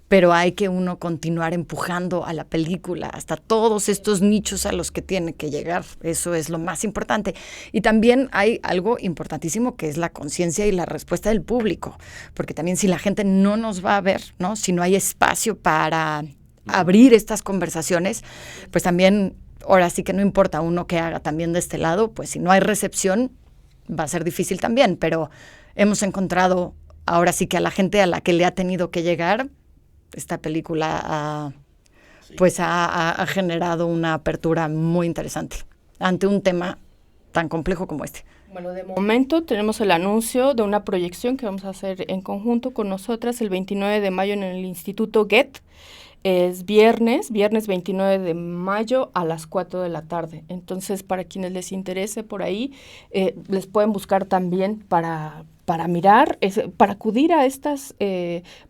pero hay que uno continuar empujando a la película hasta todos estos nichos a los que tiene que llegar. Eso es lo más importante. Y también hay algo importantísimo que es la conciencia y la respuesta del público, porque también si la gente no nos va a ver, ¿no? Si no hay espacio para abrir estas conversaciones, pues también, ahora sí que no importa uno que haga también de este lado, pues si no hay recepción, va a ser difícil también, pero hemos encontrado ahora sí que a la gente a la que le ha tenido que llegar, esta película ha generado una apertura muy interesante ante un tema tan complejo como este. Bueno, de momento tenemos el anuncio de una proyección que vamos a hacer en conjunto con nosotras el 29 de mayo en el Instituto Goethe. Es viernes 29 de mayo a las 4 de la tarde. Entonces, para quienes les interese por ahí, les pueden buscar también para mirar, para acudir a estas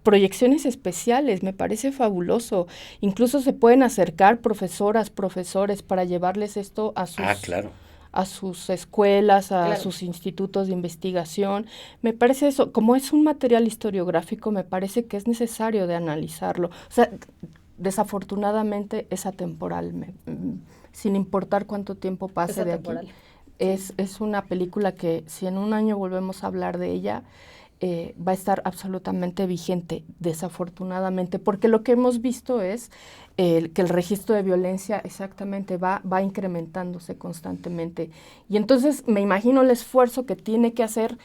proyecciones especiales. Me parece fabuloso. Incluso se pueden acercar profesoras, profesores para llevarles esto a sus... claro. a sus escuelas, a Claro. sus institutos de investigación. Me parece eso, como es un material historiográfico, me parece que es necesario de analizarlo. O sea, desafortunadamente es atemporal, sin importar cuánto tiempo pase de aquí. Es una película que si en un año volvemos a hablar de ella, va a estar absolutamente vigente, desafortunadamente, porque lo que hemos visto es que el registro de violencia exactamente va incrementándose constantemente. Y entonces me imagino el esfuerzo que tiene que hacer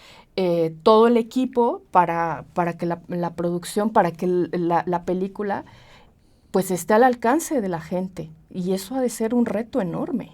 todo el equipo para que la producción, para que la película pues esté al alcance de la gente. Y eso ha de ser un reto enorme.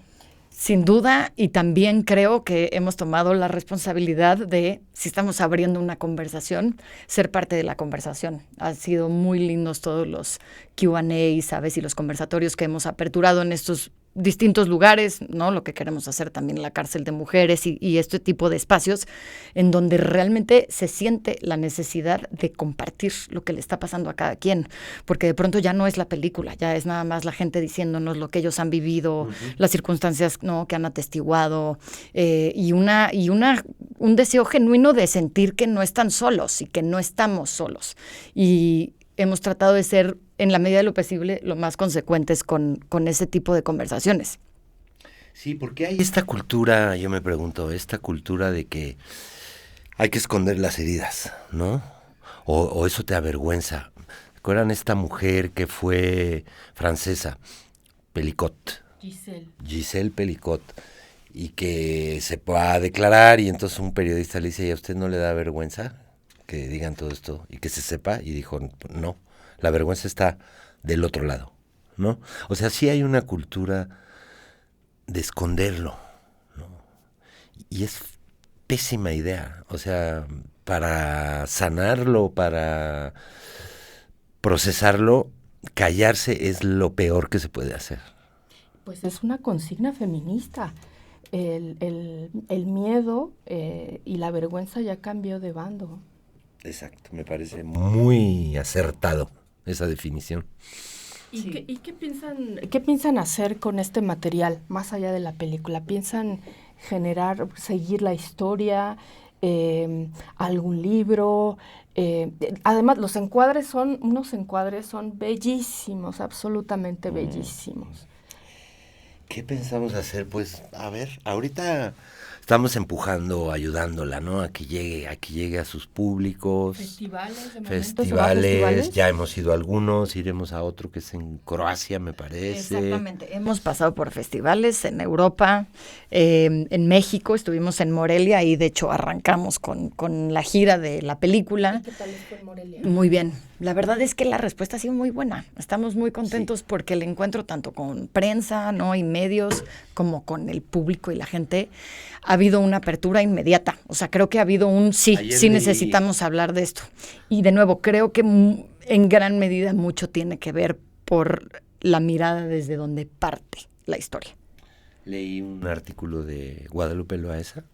Sin duda, y también creo que hemos tomado la responsabilidad de, si estamos abriendo una conversación, ser parte de la conversación. Han sido muy lindos todos los Q&A, ¿sabes? Y los conversatorios que hemos aperturado en estos distintos lugares, ¿no? Lo que queremos hacer también en la cárcel de mujeres y este tipo de espacios en donde realmente se siente la necesidad de compartir lo que le está pasando a cada quien, porque de pronto ya no es la película, ya es nada más la gente diciéndonos lo que ellos han vivido, las circunstancias, ¿no?, que han atestiguado, y un deseo genuino de sentir que no están solos y que no estamos solos. Y hemos tratado de ser, en la medida de lo posible, lo más consecuentes con ese tipo de conversaciones. Sí, porque hay esta cultura, yo me pregunto, esta cultura de que hay que esconder las heridas, ¿no? O eso te avergüenza. ¿Recuerdan esta mujer que fue francesa, Pelicot? Giselle Pelicot, y que se va a declarar y entonces un periodista le dice, ¿y a usted no le da vergüenza que digan todo esto y que se sepa? Y dijo, no, la vergüenza está del otro lado, ¿no? O sea, sí hay una cultura de esconderlo, ¿no? Y es pésima idea, o sea, para sanarlo, para procesarlo, callarse es lo peor que se puede hacer. Pues es una consigna feminista. El miedo y la vergüenza ya cambió de bando. Exacto, me parece muy acertado esa definición. ¿Y, sí. ¿Qué piensan hacer con este material, más allá de la película? ¿Piensan seguir la historia, algún libro? Además, los encuadres son bellísimos, absolutamente bellísimos. ¿Qué pensamos hacer? Pues, a ver, ahorita estamos empujando, ayudándola, ¿no? A que llegue a sus públicos. Festivales, ya hemos ido a algunos, iremos a otro que es en Croacia, me parece. Exactamente, hemos pasado por festivales en Europa, en México, estuvimos en Morelia y de hecho arrancamos con la gira de la película. ¿Y qué tal fue en Morelia? Muy bien, la verdad es que la respuesta ha sido muy buena, estamos muy contentos porque el encuentro tanto con prensa, ¿no?, y medios, como con el público y la gente, ha habido una apertura inmediata. O sea, creo que ha habido un sí necesitamos hablar de esto. Y de nuevo, creo que en gran medida mucho tiene que ver por la mirada desde donde parte la historia. Leí un artículo de Guadalupe Loaesa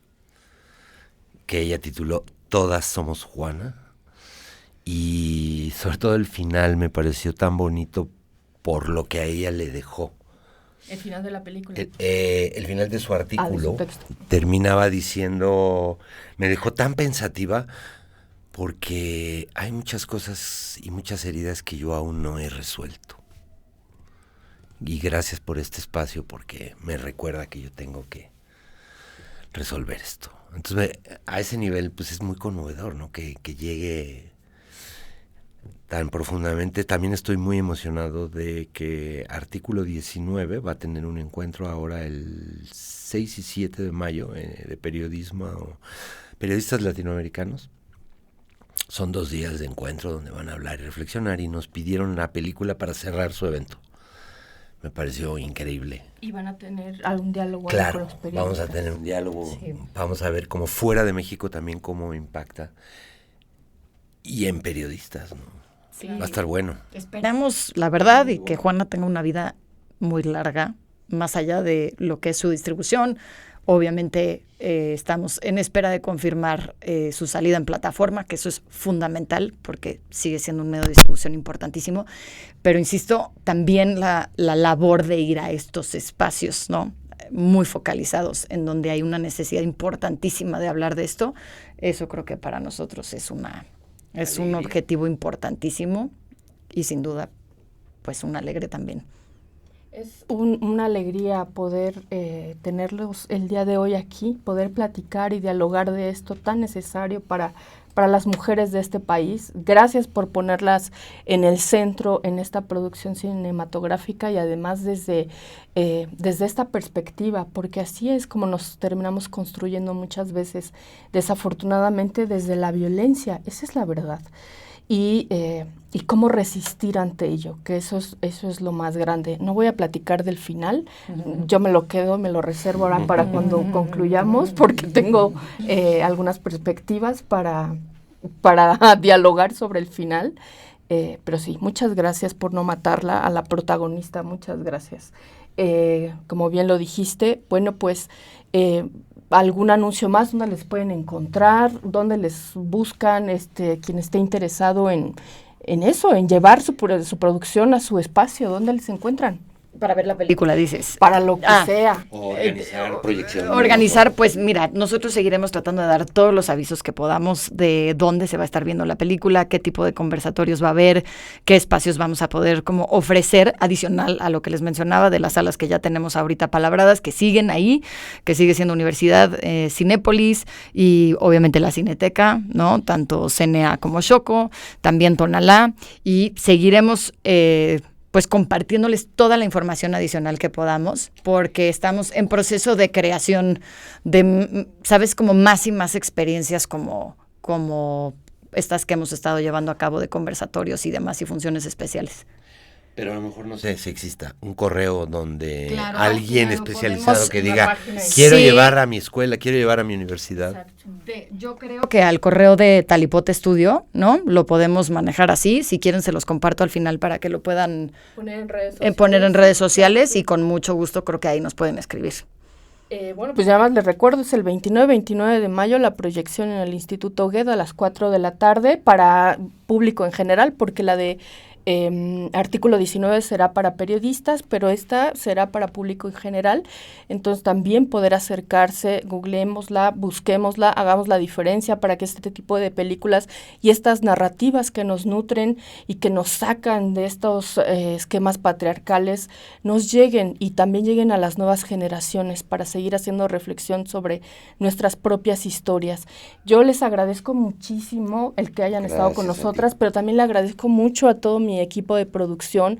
que ella tituló Todas somos Juana, y sobre todo el final me pareció tan bonito por lo que a ella le dejó. El final de la película. El final de su artículo de su texto. Terminaba diciendo, me dejó tan pensativa porque hay muchas cosas y muchas heridas que yo aún no he resuelto. Y gracias por este espacio porque me recuerda que yo tengo que resolver esto. Entonces, a ese nivel, pues es muy conmovedor, ¿no? Que llegue tan profundamente. También estoy muy emocionado de que Artículo 19 va a tener un encuentro ahora el 6 y 7 de mayo de periodistas latinoamericanos. Son 2 días de encuentro donde van a hablar y reflexionar y nos pidieron la película para cerrar su evento. Me pareció increíble. ¿Y van a tener algún diálogo con los periodistas? Vamos a tener un diálogo, sí. Vamos a ver cómo fuera de México también cómo impacta. Y en periodistas, ¿no? Va a estar bueno. Esperamos, la verdad, y que Juana tenga una vida muy larga, más allá de lo que es su distribución. Obviamente estamos en espera de confirmar su salida en plataforma, que eso es fundamental porque sigue siendo un medio de distribución importantísimo. Pero insisto, también la labor de ir a estos espacios, ¿no?, muy focalizados, en donde hay una necesidad importantísima de hablar de esto. Eso creo que para nosotros es un objetivo importantísimo y sin duda, pues un alegre también. Es una alegría poder tenerlos el día de hoy aquí, poder platicar y dialogar de esto tan necesario para las mujeres de este país. Gracias por ponerlas en el centro en esta producción cinematográfica y además desde esta perspectiva, porque así es como nos terminamos construyendo muchas veces, desafortunadamente desde la violencia. Esa es la verdad. Y cómo resistir ante ello, que eso es lo más grande. No voy a platicar del final, yo me lo reservo ahora para cuando concluyamos, porque tengo algunas perspectivas para dialogar sobre el final. Pero sí, muchas gracias por no matarla a la protagonista, muchas gracias. Como bien lo dijiste, bueno, pues algún anuncio más, ¿dónde les pueden encontrar? ¿Dónde les buscan quien esté interesado en eso, en llevar su producción a su espacio? ¿Dónde les encuentran? Para ver la película, dices. Para lo que sea. Organizar proyecciones. Organizar, pues mira, nosotros seguiremos tratando de dar todos los avisos que podamos de dónde se va a estar viendo la película, qué tipo de conversatorios va a haber, qué espacios vamos a poder como ofrecer adicional a lo que les mencionaba de las salas que ya tenemos ahorita palabradas, que siguen ahí, que sigue siendo Universidad Cinépolis y obviamente la Cineteca, ¿no? Tanto CNA como Xoco, también Tonalá, y seguiremos pues compartiéndoles toda la información adicional que podamos, porque estamos en proceso de creación de, ¿sabes?, como más y más experiencias como estas que hemos estado llevando a cabo de conversatorios y demás y funciones especiales. Pero a lo mejor no sé si exista un correo donde alguien especializado que diga, quiero llevar a mi escuela, quiero llevar a mi universidad. Yo creo que al correo de Talipote Estudio, ¿no? Lo podemos manejar así. Si quieren se los comparto al final para que lo puedan poner en redes sociales y con mucho gusto creo que ahí nos pueden escribir. Bueno, pues ya más les recuerdo, es el 29 de mayo la proyección en el Instituto Guedo a las 4 de la tarde para público en general, porque la de artículo 19 será para periodistas, pero esta será para público en general. Entonces también poder acercarse, googleémosla, busquémosla, hagamos la diferencia para que este tipo de películas y estas narrativas que nos nutren y que nos sacan de estos esquemas patriarcales nos lleguen y también lleguen a las nuevas generaciones para seguir haciendo reflexión sobre nuestras propias historias. Yo les agradezco muchísimo el que hayan estado con nosotras, pero también le agradezco mucho a todo mi equipo de producción.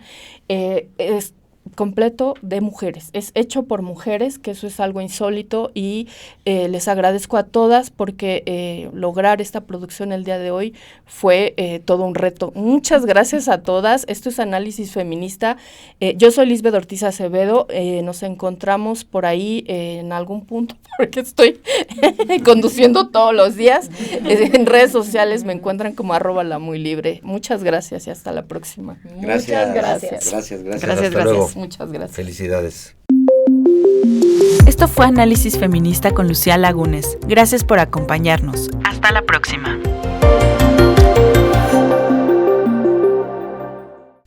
Es completo de mujeres, es hecho por mujeres, que eso es algo insólito y les agradezco a todas porque lograr esta producción el día de hoy fue todo un reto. Muchas gracias a todas. Esto es Análisis Feminista. Yo soy Lisbeth Ortiz Acevedo. Nos encontramos por ahí en algún punto porque estoy conduciendo todos los días. En redes sociales me encuentran como @lamuylibre. Muchas gracias y hasta la próxima. Gracias. Gracias. Hasta luego. Muchas gracias. Felicidades. Esto fue Análisis Feminista con Lucía Lagunes. Gracias por acompañarnos. Hasta la próxima.